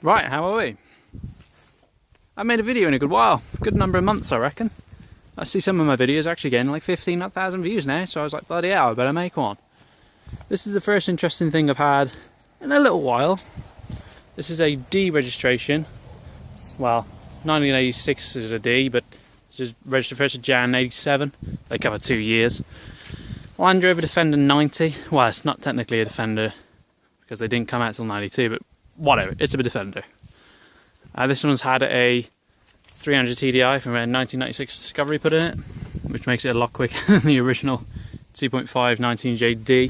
Right, how are we? I made a video in a good while, a good number of months I reckon. I see some of my videos actually getting like 15,000 views now, so I was like, bloody hell, I better make one. This is the first interesting thing I've had in a little while. This is a D registration. Well, 1986 is a D, but this is registered 1st of Jan 87. They cover 2 years. Land Rover Defender 90. Well, it's not technically a Defender because they didn't come out till 92, but whatever, it's a Defender. This one's had a 300 TDI from a 1996 Discovery put in it, which makes it a lot quicker than the original 2.5 19JD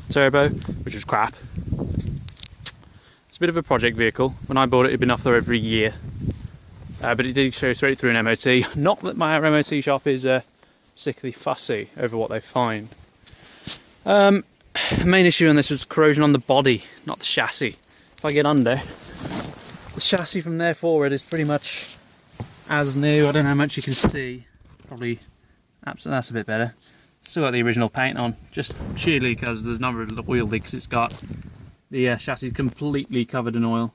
turbo, which was crap. It's a bit of a project vehicle. When I bought it, it'd been off the road for a year, but it did go straight through an MOT. Not that my MOT shop is particularly fussy over what they find. The main issue on this was corrosion on the body, not the chassis. If I get under, the chassis from there forward is pretty much as new. I don't know how much you can see. Probably, absolutely, that's a bit better. Still got the original paint on, just sheerly because there's a number of oil leaks it's got. The chassis is completely covered in oil,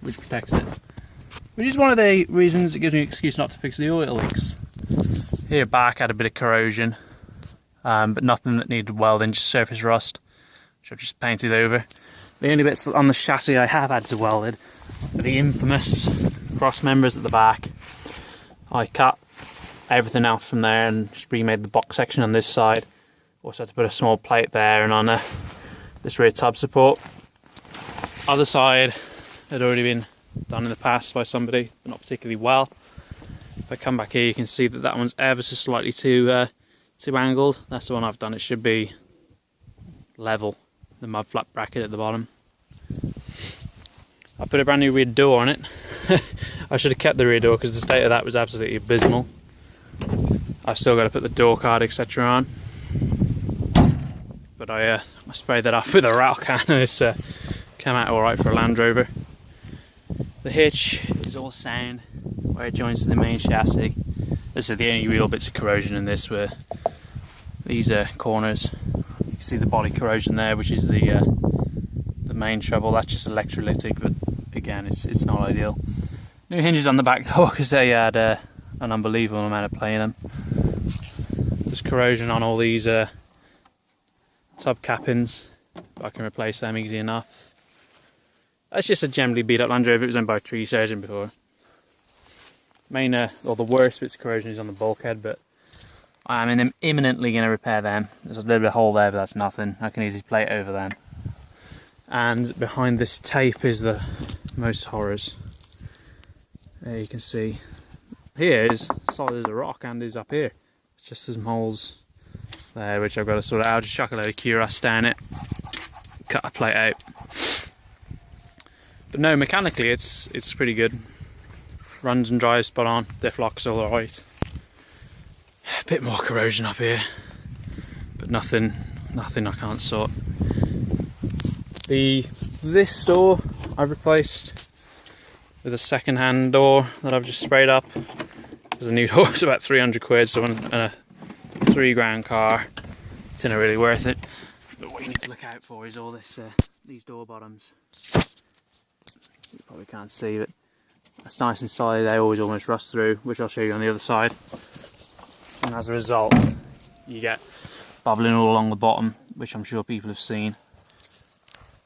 which protects it. Which is one of the reasons it gives me an excuse not to fix the oil leaks. Here back had a bit of corrosion, but nothing that needed welding, just surface rust, which I've just painted over. The only bits on the chassis I have had to welded are the infamous cross members at the back. I cut everything out from there and just remade the box section on this side. Also had to put a small plate there and on this rear tub support. Other side had already been done in the past by somebody, but not particularly well. If I come back here, you can see that that one's ever so slightly too angled. That's the one I've done. It should be level. The mud flap bracket at the bottom. I put a brand new rear door on it. I should have kept the rear door because the state of that was absolutely abysmal. I've still got to put the door card etc on, but I sprayed that off with a rattle can and it's come out alright for a Land Rover. The hitch is all sound where it joins to the main chassis. This is the only real bits of corrosion in this, were these corners. You can see the body corrosion there, which is the main trouble. That's just electrolytic, but again, it's not ideal. New hinges on the back door because they had an unbelievable amount of play in them. There's corrosion on all these tub cappings, but I can replace them easy enough. That's just a generally beat up Land Rover. It was owned by a tree surgeon before. Main, or the worst bits of corrosion is on the bulkhead, but I am imminently going to repair them. There's a little bit of hole there, but that's nothing. I can easily plate over them. And behind this tape is the most horrors. There you can see. Here is solid as a rock, and is up here. It's just some holes there, which I've got to sort out. I'll just chuck a load of Curas down it, cut a plate out. But no, mechanically it's pretty good. Runs and drives spot on. Diff lock's all alright. A bit more corrosion up here, but nothing I can't sort. This door I've replaced with a second-hand door that I've just sprayed up. Because a new door is about 300 quid, so in a £3 car, it's not really worth it. But what you need to look out for is all this, these door bottoms. You probably can't see, but that's nice and solid. They always almost rust through, which I'll show you on the other side. And as a result, you get bubbling all along the bottom, which I'm sure people have seen.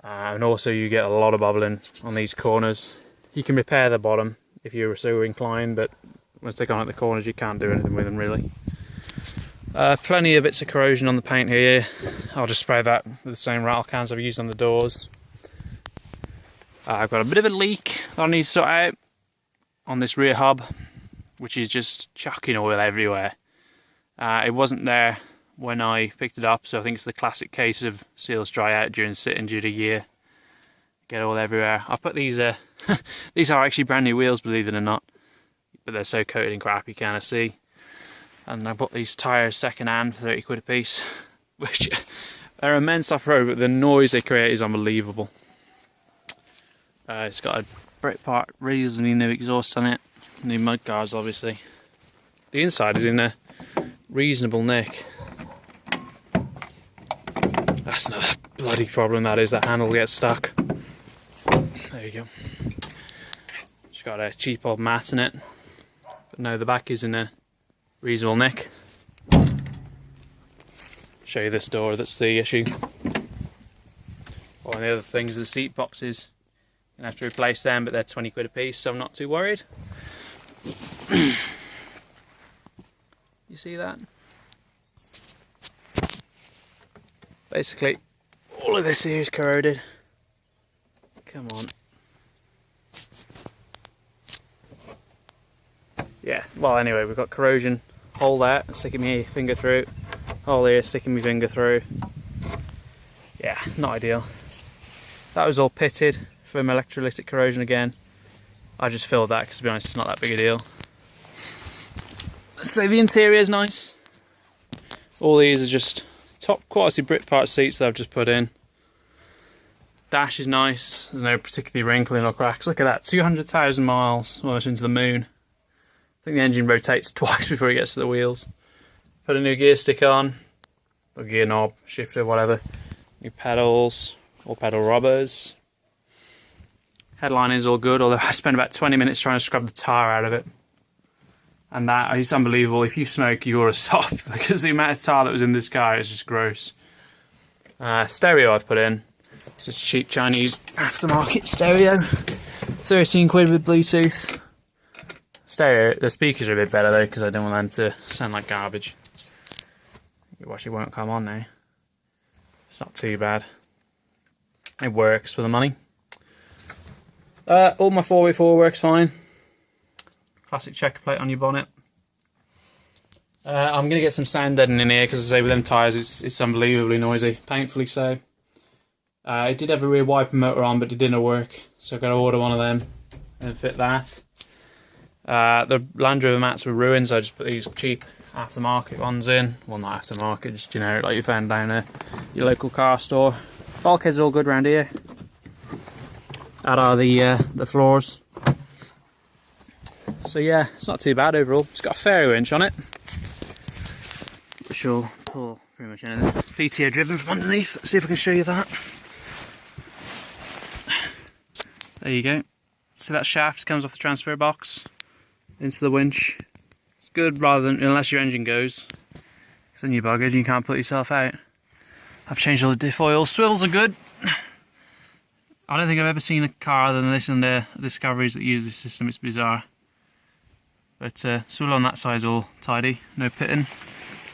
And also you get a lot of bubbling on these corners. You can repair the bottom if you're so inclined, but once they go on at the corners you can't do anything with them really. Plenty of bits of corrosion on the paint here. I'll just spray that with the same rattle cans I've used on the doors. I've got a bit of a leak that I need to sort out on this rear hub, which is just chucking oil everywhere. It wasn't there when I picked it up, so I think it's the classic case of seals dry out during sitting due to year. Get oil everywhere. I've put these, these are actually brand new wheels, believe it or not, but they're so coated in crap you can't see. And I bought these tyres second hand for 30 quid a piece, which they're immense off-road, but the noise they create is unbelievable. It's got a Britpart reasonably new exhaust on it, new mud guards obviously. The inside is in a reasonable nick. That's another bloody problem, that is, that handle gets stuck. There you go. Just got a cheap old mat in it. But no, the back is in a reasonable nick. Show you this door, that's the issue. One of the other things, the seat boxes. Gonna have to replace them, but they're 20 quid a piece, so I'm not too worried. You see that? Basically, all of this here is corroded. Come on. Yeah, well anyway, we've got corrosion. Hole there, sticking my finger through. Hole here, sticking my finger through. Yeah, not ideal. That was all pitted from electrolytic corrosion again. I just filled that because, to be honest, it's not that big a deal. So the interior is nice. All these are just top quality brick part seats that I've just put in. Dash is nice. There's no particularly wrinkling or cracks. Look at that, 200,000 miles, almost into the moon. I think the engine rotates twice before it gets to the wheels. Put a new gear stick on, or gear knob, shifter, whatever. New pedals, all pedal rubbers. Headline is all good, although I spent about 20 minutes trying to scrub the tar out of it. And that is unbelievable. If you smoke, you ought to stop, because the amount of tar that was in this car is just gross. Stereo I've put in. It's a cheap Chinese aftermarket stereo. 13 quid with Bluetooth. Stereo, the speakers are a bit better though, because I don't want them to sound like garbage. Watch, it won't come on now. It's not too bad. It works for the money. All my 4x4 works fine. Classic checker plate on your bonnet. I'm going to get some sound deadening in here because, I say, with them tyres it's unbelievably noisy, painfully so. It did have a rear wiper motor on, but it didn't work, so I've got to order one of them and fit that. The landrover mats were ruined, so I just put these cheap aftermarket ones in. Well, not aftermarket, just generic like you found down there, your local car store. Bulkheads are all good around here. That are the floors. So yeah, it's not too bad overall. It's got a fairy winch on it, which will pull pretty much anything. PTO driven from underneath. Let's see if I can show you that. There you go. See that shaft comes off the transfer box into the winch. It's good rather than, unless your engine goes, because then you're buggered and you can't put yourself out. I've changed all the diff oils. Swivels are good. I don't think I've ever seen a car other than this and the Discoveries that use this system. It's bizarre. But swivel on that side is all tidy, no pitting.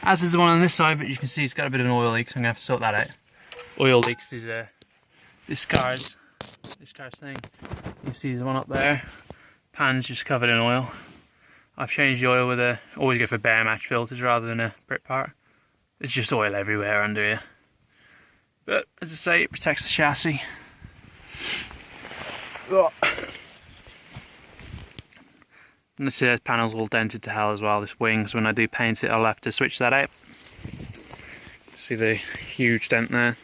As is the one on this side, but you can see it's got a bit of an oil leak, so I'm going to have to sort that out. Oil leaks is this car's thing. You see the one up there. Pan's just covered in oil. I've changed the oil with always go for bare match filters rather than a Brit part. There's just oil everywhere under here. But as I say, it protects the chassis. Oh. And this panel's all dented to hell as well, this wing, so when I do paint it I'll have to switch that out. See the huge dent there.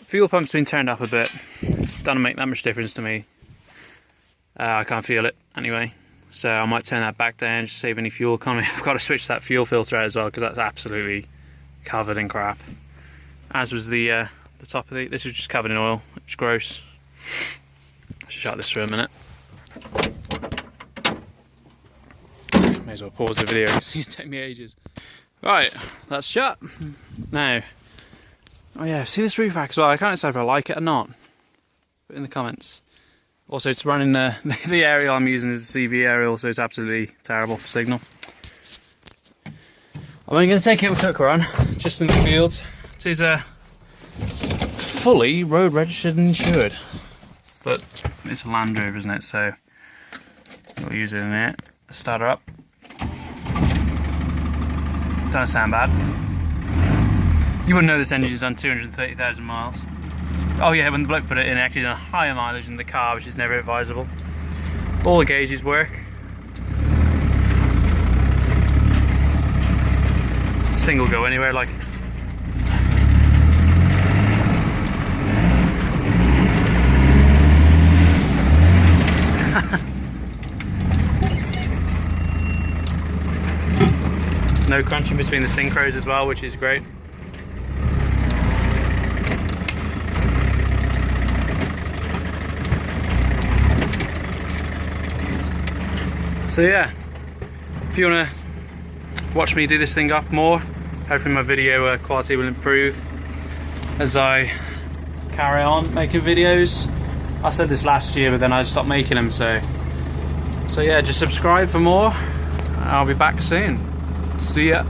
Fuel pump's been turned up a bit. Doesn't make that much difference to me. I can't feel it anyway, so I might turn that back down just to save any fuel economy. I've got to switch that fuel filter out as well because that's absolutely covered in crap. As was the top of this was just covered in oil. It's gross. I should shut this for a minute. May as well pause the video because it'll take me ages. Right, that's shut. Now, oh yeah, see this roof rack as well. I can't decide if I like it or not. Put it in the comments. Also, it's running the aerial I'm using is the CV aerial, so it's absolutely terrible for signal. I'm only going to take it with cooker on, just in the fields. It is fully road registered and insured, but it's a Land Rover, isn't it? So we'll use it in there. Start her up. Doesn't sound bad. You wouldn't know this engine's done 230,000 miles. Oh yeah, when the bloke put it in, it actually done higher mileage than the car, which is never advisable. All the gauges work. Single go anywhere, like. No crunching between the synchros as well, which is great. So yeah, if you want to watch me do this thing up more, hopefully my video quality will improve as I carry on making videos. I said this last year, but then I stopped making them, so yeah, just subscribe for more. I'll be back soon. See ya.